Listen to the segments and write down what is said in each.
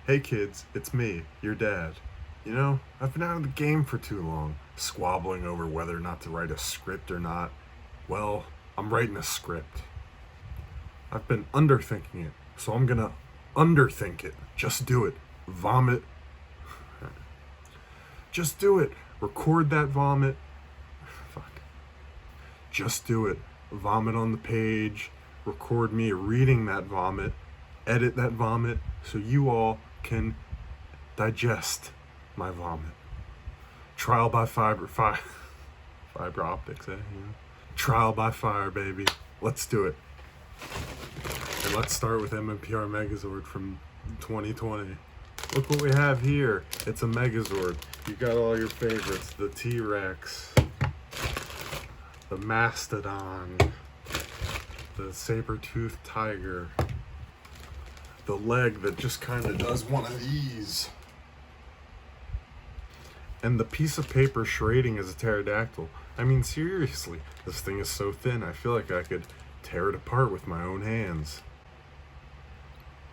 Hey kids, it's me, your dad. You know, I've been out of the game for too long, squabbling over whether or not to write a script or not. Well, I'm writing a script. I've been underthinking it, so I'm gonna underthink it. Just do it. Vomit. Just do it. Record that vomit. Fuck. Just do it. Vomit on the page. Record me reading that vomit. Edit that vomit so you all can digest my vomit. Trial by fiber optics, eh? Yeah. Trial by fire, baby. Let's do it. And let's start with MMPR Megazord from 2020. Look what we have here. It's a Megazord. You got all your favorites. The T-Rex, the Mastodon, the saber-toothed tiger, the leg that just kind of does one of these, and the piece of paper shredding as a pterodactyl. I mean, seriously, this thing is so thin, I feel like I could tear it apart with my own hands.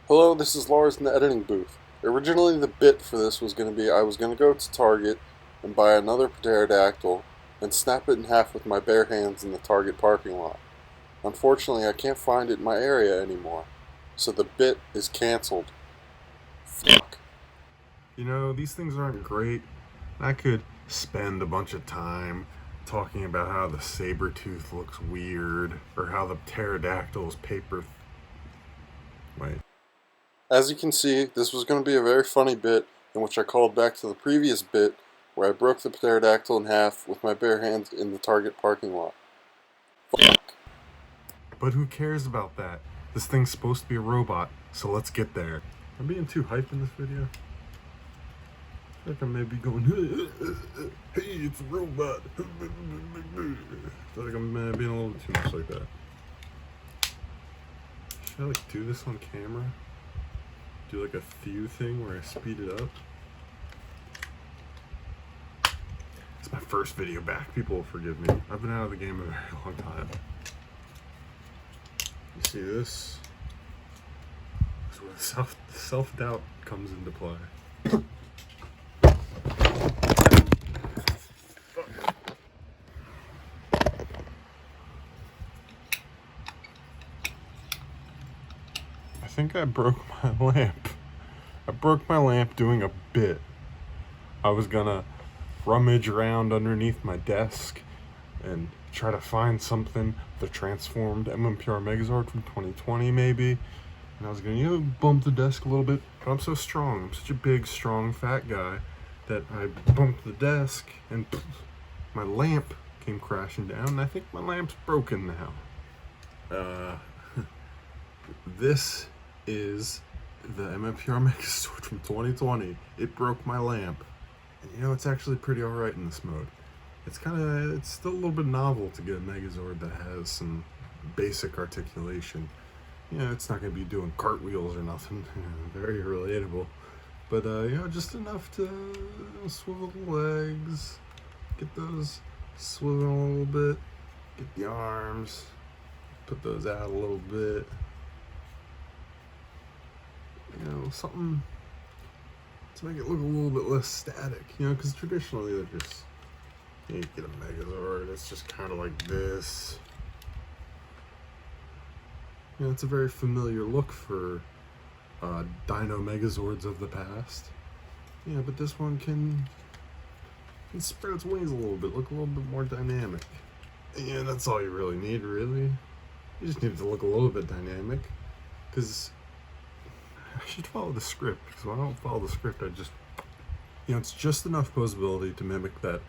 Hello, this is Lars in the editing booth. Originally the bit for this was going to be I was going to go to Target and buy another pterodactyl and snap it in half with my bare hands in the Target parking lot. Unfortunately, I can't find it in my area anymore, so the bit is canceled. Fuck. You know, these things aren't great. I could spend a bunch of time talking about how the saber-tooth looks weird, or how the pterodactyl's paper... Wait. As you can see, this was going to be a very funny bit in which I called back to the previous bit where I broke the pterodactyl in half with my bare hands in the Target parking lot. Fuck. But who cares about that? This thing's supposed to be a robot, so let's get there. I'm being too hype in this video. I think I may be going, hey, it's a robot. I feel like I'm being a little too much like that. Should I like do this on camera? Do like a few thing where I speed it up? It's my first video back. People will forgive me. I've been out of the game a very long time. You see this? This is where self-doubt comes into play. I think I broke my lamp. I broke my lamp doing a bit. I was gonna rummage around underneath my desk and try to find something, the transformed MMPR Megazord from 2020 maybe. And I was gonna, bump the desk a little bit, but I'm so strong. I'm such a big, strong, fat guy that I bumped the desk and my lamp came crashing down, and I think my lamp's broken now. This is the MMPR Megazord from 2020. It broke my lamp. And it's actually pretty alright in this mode. It's still a little bit novel to get a Megazord that has some basic articulation. It's not going to be doing cartwheels or nothing. Very relatable. But, just enough to swivel the legs, get those swiveling a little bit, get the arms, put those out a little bit. Something to make it look a little bit less static, because traditionally they're just, you get a Megazord, it's just kind of like this. It's a very familiar look for Dino Megazords of the past. But this one can spread its wings a little bit, look a little bit more dynamic. And that's all you really need, really. You just need it to look a little bit dynamic, because I should follow the script, because when I don't follow the script, I just, it's just enough posability to mimic that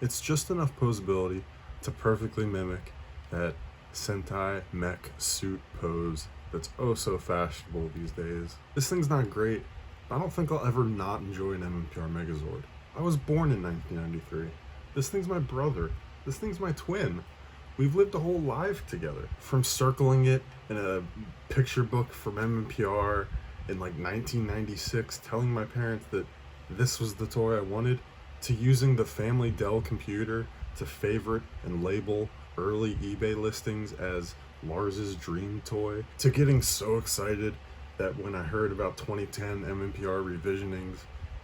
it's just enough posability to perfectly mimic that Sentai mech suit pose that's oh so fashionable these days. This thing's not great. I don't think I'll ever not enjoy an MMPR Megazord. I was born in 1993. This thing's my brother. This thing's my twin. We've lived a whole life together. From circling it in a picture book from MMPR in like 1996, telling my parents that this was the toy I wanted, to using the family Dell computer to favorite and label early eBay listings as Lars's dream toy, to getting so excited that when I heard about 2010 MMPR revisionings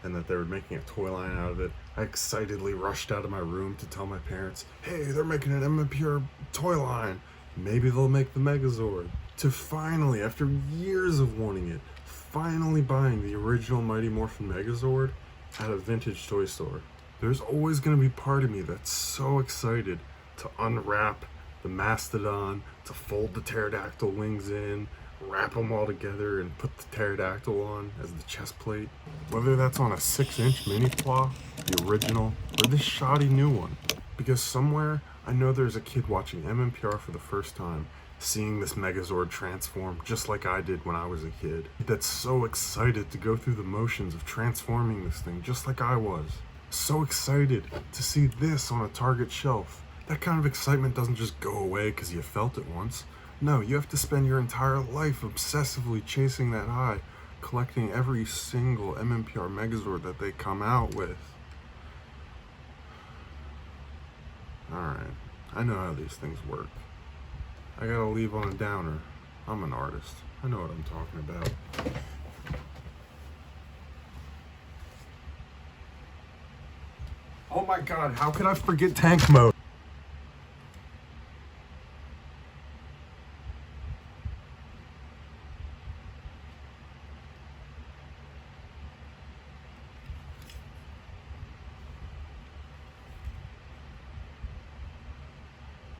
and that they were making a toy line out of it, I excitedly rushed out of my room to tell my parents, hey, they're making an MMPR toy line. Maybe they'll make the Megazord. To finally, after years of wanting it, finally buying the original Mighty Morphin Megazord at a vintage toy store. There's always going to be part of me that's so excited to unwrap the Mastodon, to fold the pterodactyl wings in, wrap them all together and put the pterodactyl on as the chest plate. Whether that's on a 6-inch mini plow, the original, or this shoddy new one. Because somewhere, I know there's a kid watching MMPR for the first time, seeing this Megazord transform just like I did when I was a kid. That's so excited to go through the motions of transforming this thing just like I was. So excited to see this on a Target shelf. That kind of excitement doesn't just go away because you felt it once. No, you have to spend your entire life obsessively chasing that high, collecting every single MMPR Megazord that they come out with. Alright, I know how these things work. I gotta leave on a downer. I'm an artist. I know what I'm talking about. Oh my god, how could I forget tank mode?